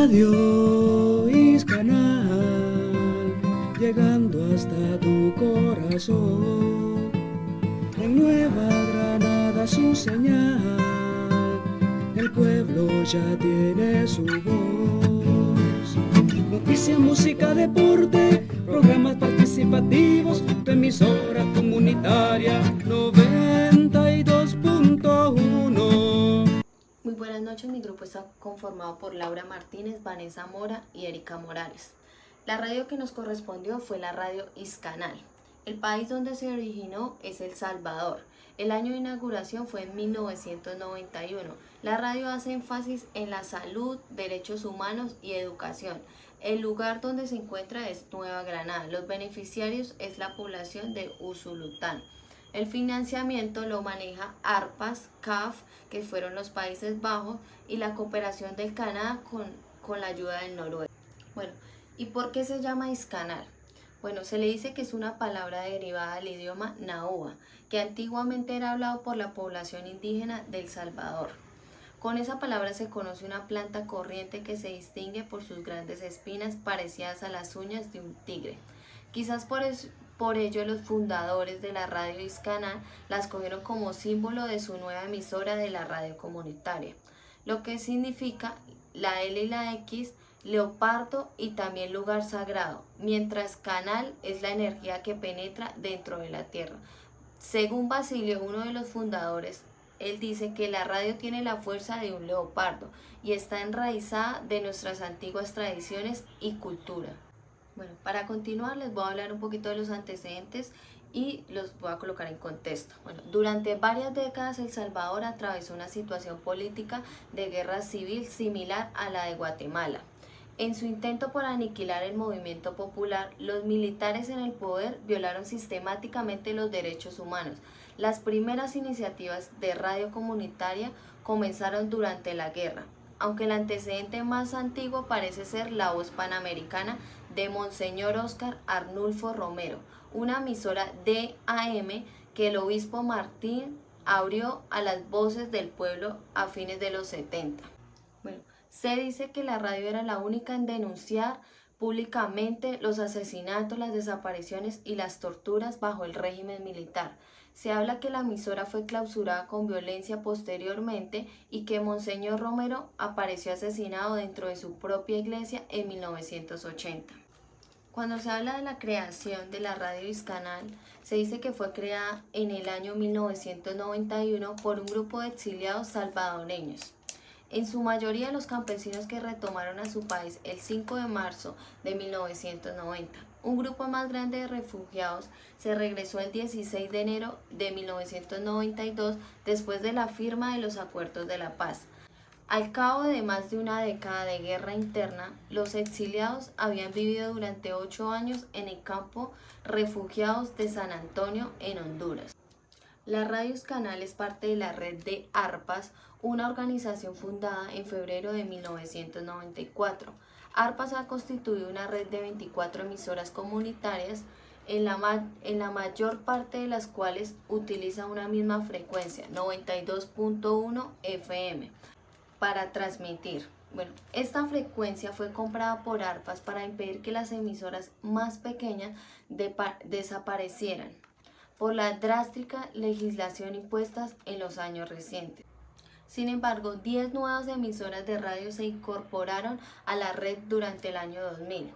Radio Iscanal, llegando hasta tu corazón. En Nueva Granada su señal, el pueblo ya tiene su voz. Noticias, música, deporte, programas participativos, tu emisora comunitaria 92.1. Muy buenas noches, mi grupo está conformado por Laura Martínez, Vanessa Mora y Erika Morales. La radio que nos correspondió fue la radio Iscanal. El país donde se originó es El Salvador. El año de inauguración fue en 1991. La radio hace énfasis en la salud, derechos humanos y educación. El lugar donde se encuentra es Nueva Granada. Los beneficiarios es la población de Usulután. El financiamiento lo maneja ARPAS, CAF, que fueron los Países Bajos, y la cooperación del Canadá con la ayuda del Noruega. Bueno, ¿y por qué se llama Iscanal? Bueno, se le dice que es una palabra derivada del idioma náhuatl, que antiguamente era hablado por la población indígena de El Salvador. Con esa palabra se conoce una planta corriente que se distingue por sus grandes espinas parecidas a las uñas de un tigre. Quizás por ello los fundadores de la radio Iscanal la escogieron como símbolo de su nueva emisora de la radio comunitaria, lo que significa la L y la X, leopardo y también lugar sagrado, mientras canal es la energía que penetra dentro de la tierra. Según Basilio, uno de los fundadores, él dice que la radio tiene la fuerza de un leopardo y está enraizada de nuestras antiguas tradiciones y cultura. Bueno, para continuar les voy a hablar un poquito de los antecedentes y los voy a colocar en contexto. Bueno, durante varias décadas El Salvador atravesó una situación política de guerra civil similar a la de Guatemala. En su intento por aniquilar el movimiento popular, los militares en el poder violaron sistemáticamente los derechos humanos. Las primeras iniciativas de radio comunitaria comenzaron durante la guerra, aunque el antecedente más antiguo parece ser la Voz Panamericana de Monseñor Óscar Arnulfo Romero, una emisora de AM que el obispo Martín abrió a las voces del pueblo a fines de los 70. Bueno, se dice que la radio era la única en denunciar públicamente los asesinatos, las desapariciones y las torturas bajo el régimen militar. Se habla que la emisora fue clausurada con violencia posteriormente y que Monseñor Romero apareció asesinado dentro de su propia iglesia en 1980. Cuando se habla de la creación de la radio Iscanal, se dice que fue creada en el año 1991 por un grupo de exiliados salvadoreños. En su mayoría los campesinos que retomaron a su país el 5 de marzo de 1990. Un grupo más grande de refugiados se regresó el 16 de enero de 1992 después de la firma de los Acuerdos de la Paz. Al cabo de más de una década de guerra interna, los exiliados habían vivido durante 8 años en el campo refugiados de San Antonio, en Honduras. La radio Iscanal es parte de la red de ARPAS, una organización fundada en febrero de 1994. ARPAS ha constituido una red de 24 emisoras comunitarias, en la mayor parte de las cuales utiliza una misma frecuencia, 92.1 FM, para transmitir. Bueno, esta frecuencia fue comprada por ARPAS para impedir que las emisoras más pequeñas desaparecieran por la drástica legislación impuesta en los años recientes. Sin embargo, 10 nuevas emisoras de radio se incorporaron a la red durante el año 2000,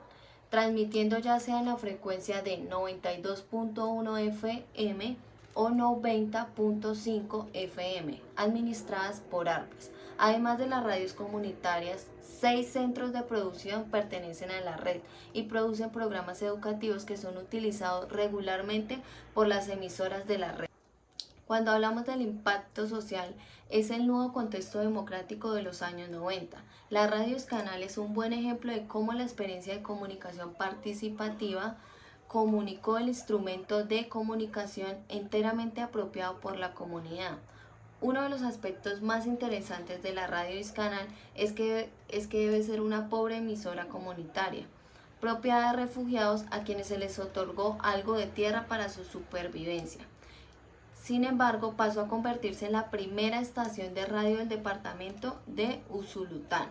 transmitiendo ya sea en la frecuencia de 92.1 FM o 90.5 FM, administradas por ARPAS. Además de las radios comunitarias, 6 centros de producción pertenecen a la red y producen programas educativos que son utilizados regularmente por las emisoras de la red. Cuando hablamos del impacto social, es el nuevo contexto democrático de los años 90. La radio Iscanal es un buen ejemplo de cómo la experiencia de comunicación participativa comunicó el instrumento de comunicación enteramente apropiado por la comunidad. Uno de los aspectos más interesantes de la radio Iscanal es que debe ser una pobre emisora comunitaria, propia de refugiados a quienes se les otorgó algo de tierra para su supervivencia. Sin embargo, pasó a convertirse en la primera estación de radio del departamento de Usulután.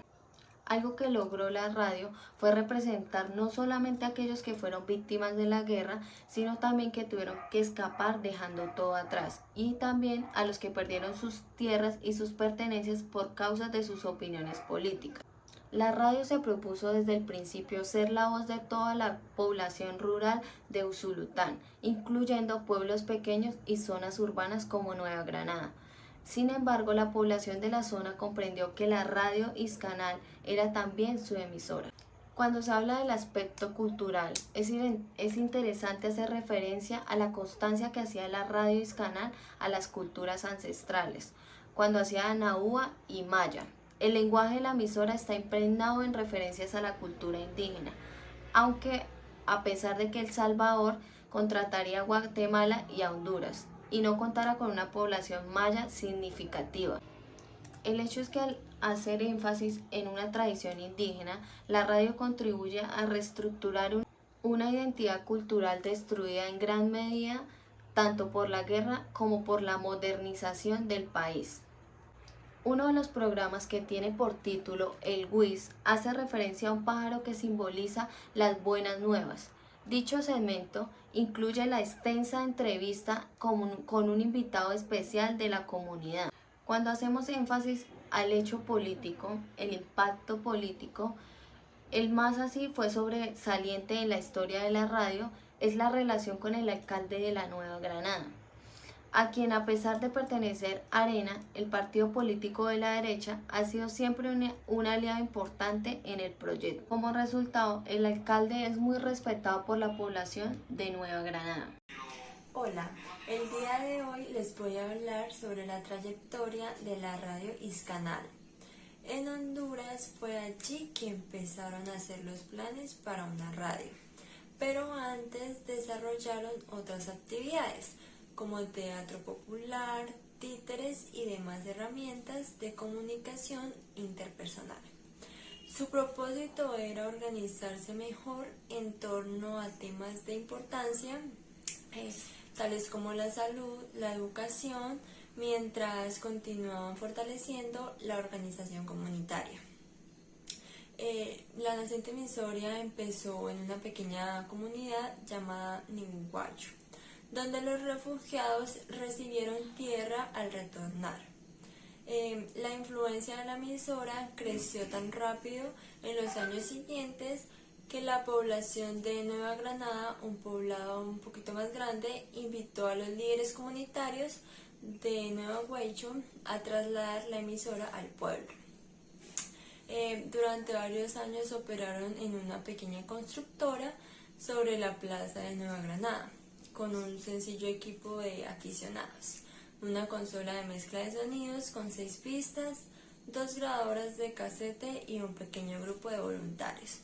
Algo que logró la radio fue representar no solamente a aquellos que fueron víctimas de la guerra, sino también que tuvieron que escapar dejando todo atrás, y también a los que perdieron sus tierras y sus pertenencias por causa de sus opiniones políticas. La radio se propuso desde el principio ser la voz de toda la población rural de Usulután, incluyendo pueblos pequeños y zonas urbanas como Nueva Granada. Sin embargo, la población de la zona comprendió que la radio Iscanal era también su emisora. Cuando se habla del aspecto cultural, es interesante hacer referencia a la constancia que hacía la radio Iscanal a las culturas ancestrales, cuando hacía Nahuatl y Maya. El lenguaje de la emisora está impregnado en referencias a la cultura indígena, aunque a pesar de que El Salvador contrataría a Guatemala y a Honduras, y no contara con una población maya significativa. El hecho es que al hacer énfasis en una tradición indígena, la radio contribuye a reestructurar una identidad cultural destruida en gran medida tanto por la guerra como por la modernización del país. Uno de los programas que tiene por título El Güis hace referencia a un pájaro que simboliza las buenas nuevas. Dicho segmento incluye la extensa entrevista con un invitado especial de la comunidad. Cuando hacemos énfasis al hecho político, el impacto político, el más así fue sobresaliente en la historia de la radio, es la relación con el alcalde de la Nueva Granada, a quien, a pesar de pertenecer a Arena, el partido político de la derecha, ha sido siempre un aliado importante en el proyecto. Como resultado, el alcalde es muy respetado por la población de Nueva Granada. Hola, el día de hoy les voy a hablar sobre la trayectoria de la radio Iscanal. En Honduras fue allí que empezaron a hacer los planes para una radio, pero antes desarrollaron otras actividades, como teatro popular, títeres y demás herramientas de comunicación interpersonal. Su propósito era organizarse mejor en torno a temas de importancia, tales como la salud, la educación, mientras continuaban fortaleciendo la organización comunitaria. La naciente emisora empezó en una pequeña comunidad llamada Ninguacho, donde los refugiados recibieron tierra al retornar. La influencia de la emisora creció tan rápido en los años siguientes que la población de Nueva Granada, un poblado un poquito más grande, invitó a los líderes comunitarios de Nueva Huecho a trasladar la emisora al pueblo. Durante varios años operaron en una pequeña constructora sobre la plaza de Nueva Granada, con un sencillo equipo de aficionados, una consola de mezcla de sonidos con 6 pistas, 2 grabadoras de casete y un pequeño grupo de voluntarios.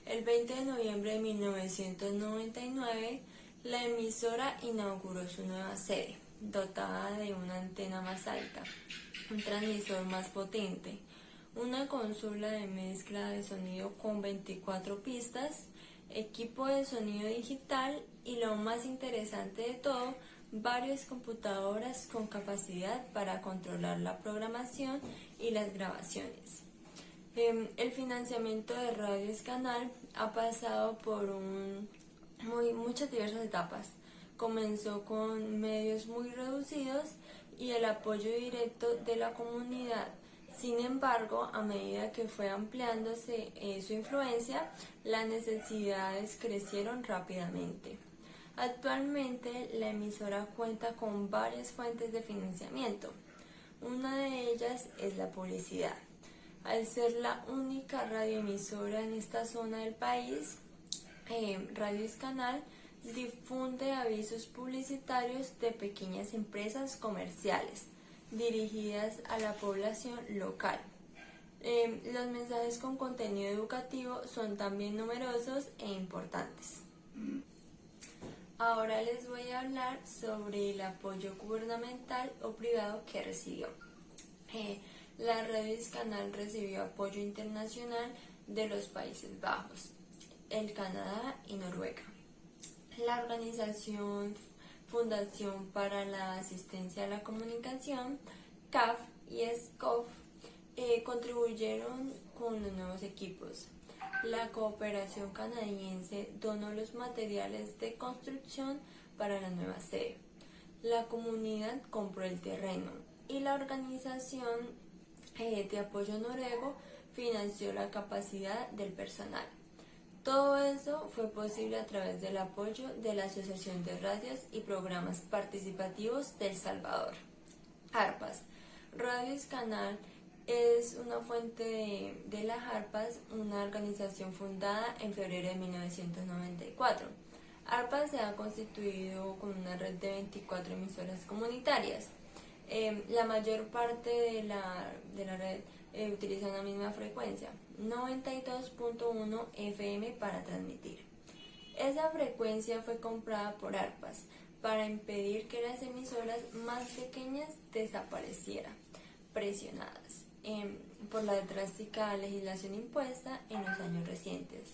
El 20 de noviembre de 1999, la emisora inauguró su nueva sede, dotada de una antena más alta, un transmisor más potente, una consola de mezcla de sonido con 24 pistas, equipo de sonido digital y, lo más interesante de todo, varias computadoras con capacidad para controlar la programación y las grabaciones. El financiamiento de Radio Iscanal ha pasado por muchas diversas etapas. Comenzó con medios muy reducidos y el apoyo directo de la comunidad. Sin embargo, a medida que fue ampliándose su influencia, las necesidades crecieron rápidamente. Actualmente, la emisora cuenta con varias fuentes de financiamiento. Una de ellas es la publicidad. Al ser la única radioemisora en esta zona del país, Radio Iscanal difunde avisos publicitarios de pequeñas empresas comerciales dirigidas a la población local. Los mensajes con contenido educativo son también numerosos e importantes. Ahora les voy a hablar sobre el apoyo gubernamental o privado que recibió. La Radio Iscanal recibió apoyo internacional de los Países Bajos, el Canadá y Noruega. La organización Fundación para la Asistencia a la Comunicación, CAF y SCOF, contribuyeron con los nuevos equipos. La cooperación canadiense donó los materiales de construcción para la nueva sede. La comunidad compró el terreno y la organización de apoyo noruego financió la capacidad del personal. Todo eso fue posible a través del apoyo de la Asociación de Radios y Programas Participativos de El Salvador. ARPAS. Radio Iscanal es una fuente de las ARPAS, una organización fundada en febrero de 1994. ARPAS se ha constituido con una red de 24 emisoras comunitarias. La mayor parte de la red utiliza una misma frecuencia, 92.1 FM para transmitir. Esa frecuencia fue comprada por ARPAS para impedir que las emisoras más pequeñas desaparecieran, presionadas por la drástica legislación impuesta en los años recientes.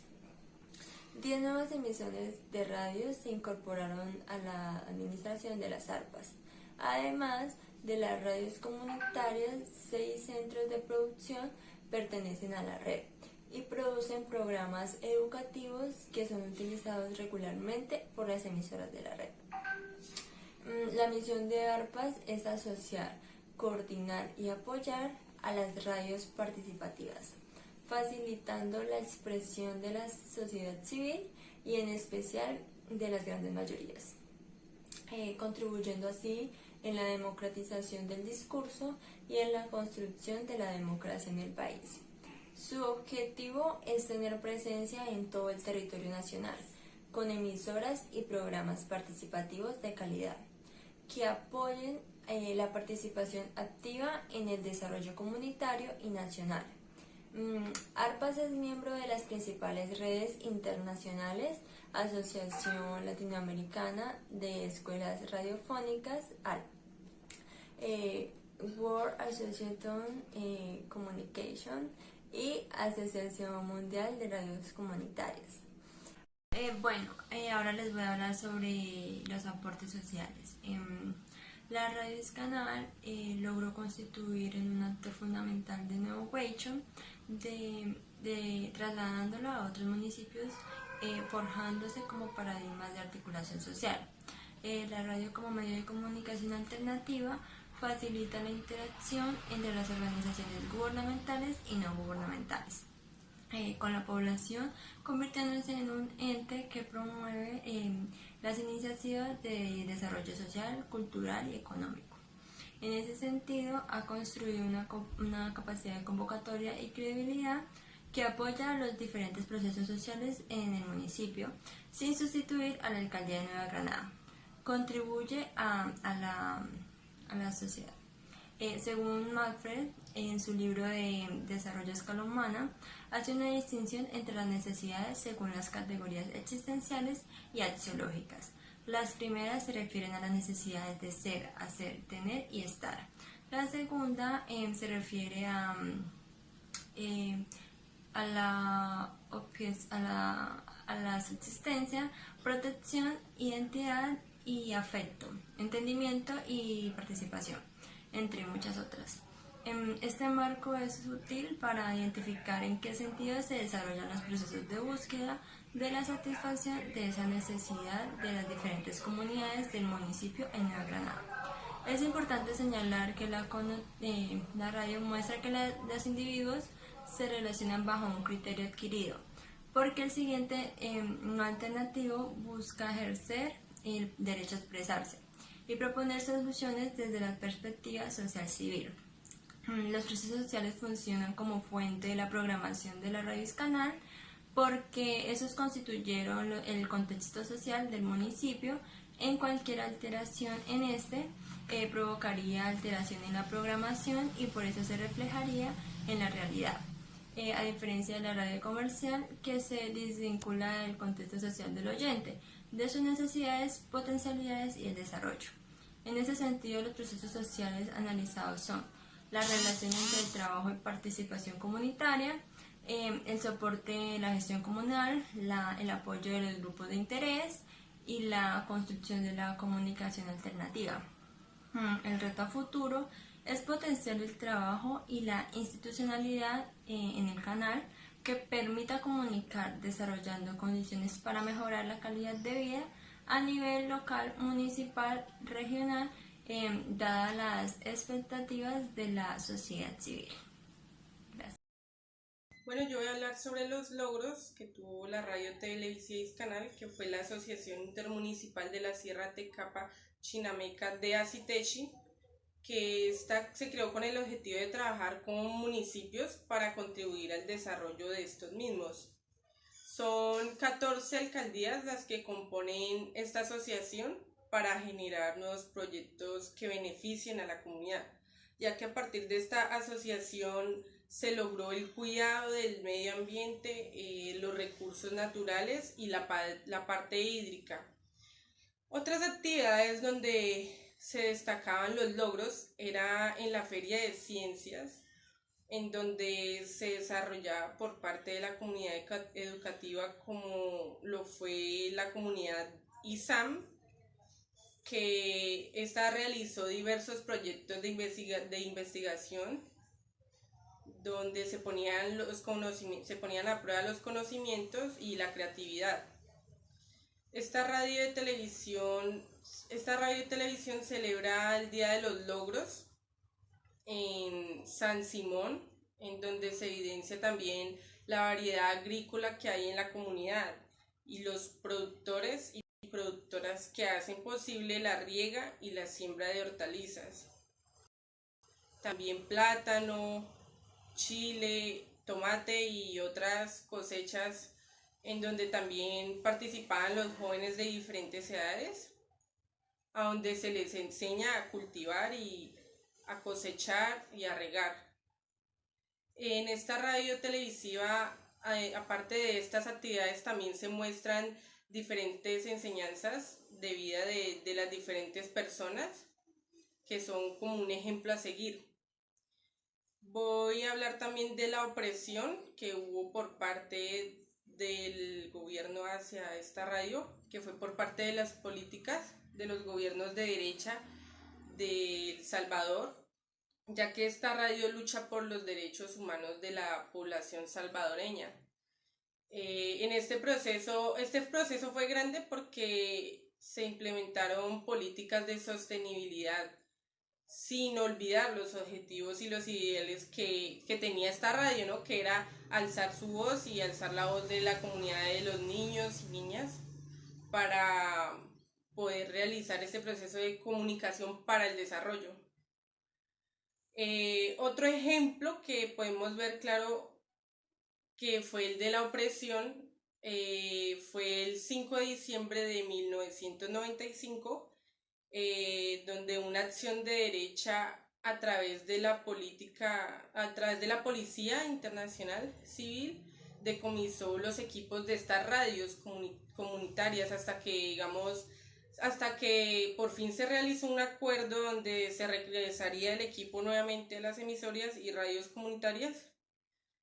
10 nuevas emisoras de radio se incorporaron a la administración de las ARPAS. Además de las radios comunitarias, 6 centros de producción pertenecen a la red y producen programas educativos que son utilizados regularmente por las emisoras de la red. La misión de ARPAS es asociar, coordinar y apoyar a las radios participativas, facilitando la expresión de la sociedad civil y en especial de las grandes mayorías, contribuyendo así en la democratización del discurso y en la construcción de la democracia en el país. Su objetivo es tener presencia en todo el territorio nacional, con emisoras y programas participativos de calidad, que apoyen la participación activa en el desarrollo comunitario y nacional. ARPAS es miembro de las principales redes internacionales, Asociación Latinoamericana de Escuelas Radiofónicas, ALP, World Association Communication y Asociación Mundial de Radios Comunitarias. Ahora les voy a hablar sobre los aportes sociales. La Radio Iscanal logró constituir en un acto fundamental de nuevo hecho, trasladándolo a otros municipios, forjándose como paradigmas de articulación social. La radio como medio de comunicación alternativa facilita la interacción entre las organizaciones gubernamentales y no gubernamentales con la población, convirtiéndose en un ente que promueve las iniciativas de desarrollo social, cultural y económico. En ese sentido, ha construido una capacidad de convocatoria y credibilidad que apoya los diferentes procesos sociales en el municipio, sin sustituir a la alcaldía de Nueva Granada. Contribuye a la sociedad. Según Manfred, en su libro de Desarrollo a escala humana, hace una distinción entre las necesidades según las categorías existenciales y axiológicas. Las primeras se refieren a las necesidades de ser, hacer, tener y estar. La segunda se refiere a la subsistencia, protección, identidad y afecto, entendimiento y participación, entre muchas otras. Este marco es útil para identificar en qué sentido se desarrollan los procesos de búsqueda de la satisfacción de esa necesidad de las diferentes comunidades del municipio en Nueva Granada. Es importante señalar que la radio muestra que los individuos se relacionan bajo un criterio adquirido, porque el siguiente no alternativo busca ejercer el derecho a expresarse y proponer soluciones desde la perspectiva social civil. Los procesos sociales funcionan como fuente de la programación de la radio Iscanal porque esos constituyeron el contexto social del municipio. En cualquier alteración en este provocaría alteración en la programación y por eso se reflejaría en la realidad. A diferencia de la radio comercial, que se desvincula del contexto social del oyente, de sus necesidades, potencialidades y el desarrollo. En ese sentido, los procesos sociales analizados son la relación entre el trabajo y participación comunitaria, el soporte de la gestión comunal, el apoyo de los grupos de interés y la construcción de la comunicación alternativa. El reto a futuro es potenciar el trabajo y la institucionalidad en el canal que permita comunicar desarrollando condiciones para mejorar la calidad de vida a nivel local, municipal, regional, dadas las expectativas de la sociedad civil. Gracias. Bueno, yo voy a hablar sobre los logros que tuvo la Radio Televisia Iscanal, que fue la Asociación Intermunicipal de la Sierra Tecapa Chinameca de Acitechi, que se creó con el objetivo de trabajar con municipios para contribuir al desarrollo de estos mismos. Son 14 alcaldías las que componen esta asociación para generar nuevos proyectos que beneficien a la comunidad, ya que a partir de esta asociación se logró el cuidado del medio ambiente, los recursos naturales y la parte hídrica. Otras actividades donde se destacaban los logros era en la Feria de Ciencias, en donde se desarrollaba por parte de la comunidad educativa, como lo fue la comunidad ISAM, que esta realizó diversos proyectos de investigación donde se ponían a prueba los conocimientos y la creatividad. Esta radio de televisión celebra el Día de los Logros en San Simón, en donde se evidencia también la variedad agrícola que hay en la comunidad y los productores y productoras que hacen posible la riega y la siembra de hortalizas. También plátano, chile, tomate y otras cosechas, en donde también participaban los jóvenes de diferentes edades, a donde se les enseña a cultivar y a cosechar y a regar. En esta radio televisiva, aparte de estas actividades, también se muestran diferentes enseñanzas de vida de las diferentes personas, que son como un ejemplo a seguir. Voy a hablar también de la opresión que hubo por parte del gobierno hacia esta radio, que fue por parte de las políticas de los gobiernos de derecha de El Salvador, ya que esta radio lucha por los derechos humanos de la población salvadoreña. En este proceso fue grande porque se implementaron políticas de sostenibilidad, sin olvidar los objetivos y los ideales que tenía esta radio, ¿no? Que era alzar su voz y alzar la voz de la comunidad de los niños y niñas para poder realizar este proceso de comunicación para el desarrollo. Otro ejemplo que podemos ver claro que fue el de la opresión fue el 5 de diciembre de 1995, donde una acción de derecha a través de la Policía Internacional Civil decomisó los equipos de estas radios comunitarias hasta que por fin se realizó un acuerdo donde se regresaría el equipo nuevamente a las emisoras y radios comunitarias,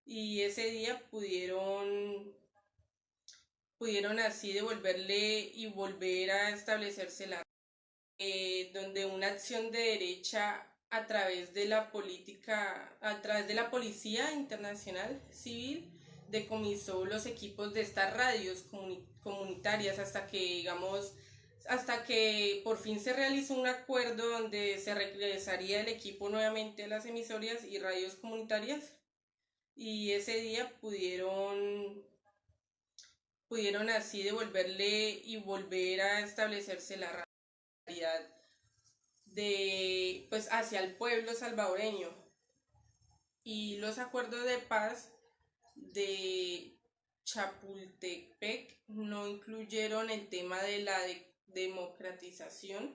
y ese día pudieron así devolverle y volver a establecerse la donde una acción de derecha a través de la Policía Internacional Civil decomisó los equipos de estas radios comunitarias hasta que por fin se realizó un acuerdo donde se regresaría el equipo nuevamente a las emisoras y radios comunitarias, y ese día pudieron así devolverle y volver a establecerse la realidad hacia el pueblo salvadoreño. Y los acuerdos de paz de Chapultepec no incluyeron el tema de la democratización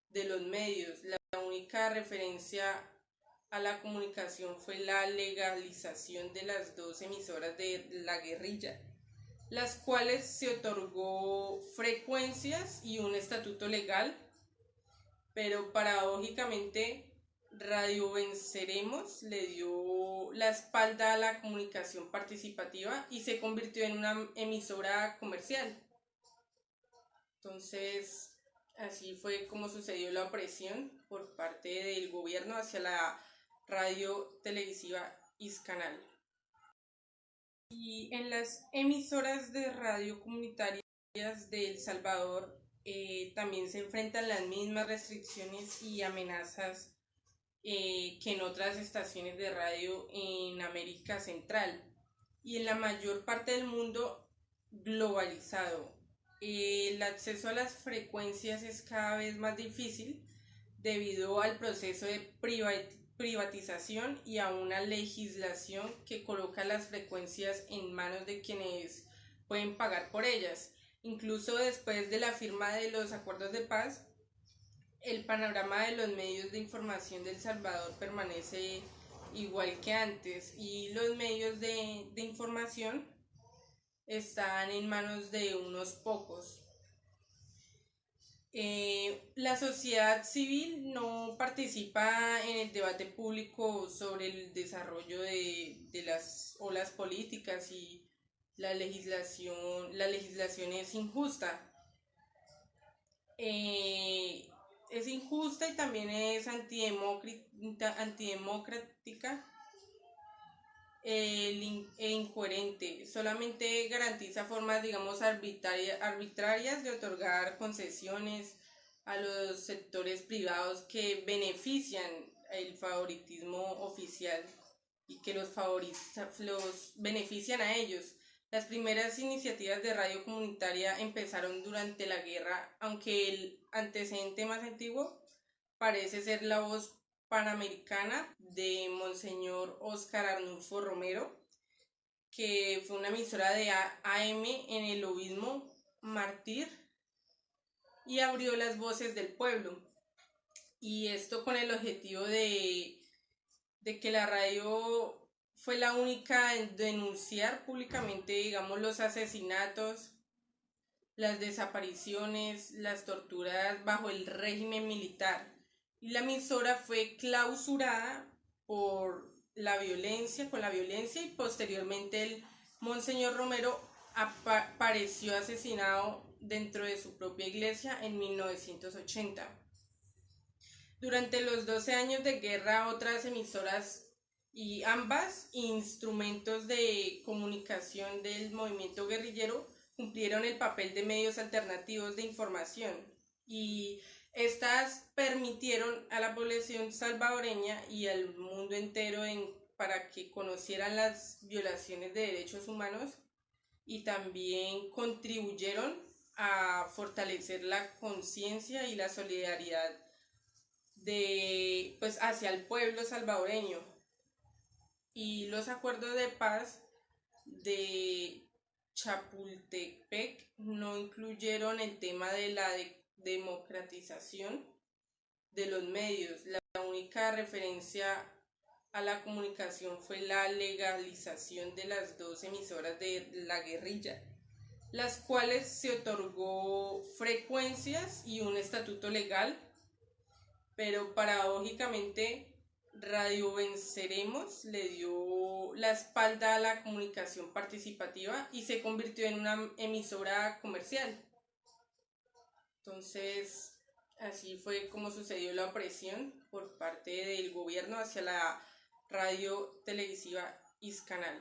de los medios. La única referencia a la comunicación fue la legalización de las dos emisoras de la guerrilla, las cuales se otorgó frecuencias y un estatuto legal, pero paradójicamente Radio Venceremos le dio la espalda a la comunicación participativa y se convirtió en una emisora comercial. Entonces, Así fue como sucedió la opresión por parte del gobierno hacia la radio televisiva Iscanal. Y en las emisoras de radio comunitarias de El Salvador también se enfrentan las mismas restricciones y amenazas que en otras estaciones de radio en América Central y en la mayor parte del mundo globalizado. El acceso a las frecuencias es cada vez más difícil debido al proceso de privatización y a una legislación que coloca las frecuencias en manos de quienes pueden pagar por ellas. Incluso después de la firma de los acuerdos de paz, el panorama de los medios de información de El Salvador permanece igual que antes y los medios de información están en manos de unos pocos. La sociedad civil no participa en el debate público sobre el desarrollo de las olas políticas y la legislación es injusta. Es injusta y también es antidemocrática e incoherente. Solamente garantiza formas, digamos, arbitrarias de otorgar concesiones a los sectores privados que benefician el favoritismo oficial y que los benefician a ellos. Las primeras iniciativas de radio comunitaria empezaron durante la guerra, aunque el antecedente más antiguo parece ser la voz panamericana de Monseñor Óscar Arnulfo Romero, que fue una emisora de AM en el Obispo Mártir y abrió las voces del pueblo. Y esto con el objetivo de que la radio fue la única en denunciar públicamente, digamos, los asesinatos, las desapariciones, las torturas bajo el régimen militar. Y la emisora fue clausurada con la violencia y posteriormente el Monseñor Romero apareció asesinado dentro de su propia iglesia en 1980. Durante los 12 años de guerra, otras emisoras y ambas instrumentos de comunicación del movimiento guerrillero cumplieron el papel de medios alternativos de información y estas permitieron a la población salvadoreña y al mundo entero para que conocieran las violaciones de derechos humanos y también contribuyeron a fortalecer la conciencia y la solidaridad hacia el pueblo salvadoreño. Y los acuerdos de paz de Chapultepec no incluyeron el tema de la democratización de los medios. La única referencia a la comunicación fue la legalización de las dos emisoras de la guerrilla, las cuales se otorgó frecuencias y un estatuto legal, pero paradójicamente Radio Venceremos le dio la espalda a la comunicación participativa y se convirtió en una emisora comercial. Entonces, así fue como sucedió la opresión por parte del gobierno hacia la radio televisiva Iscanal.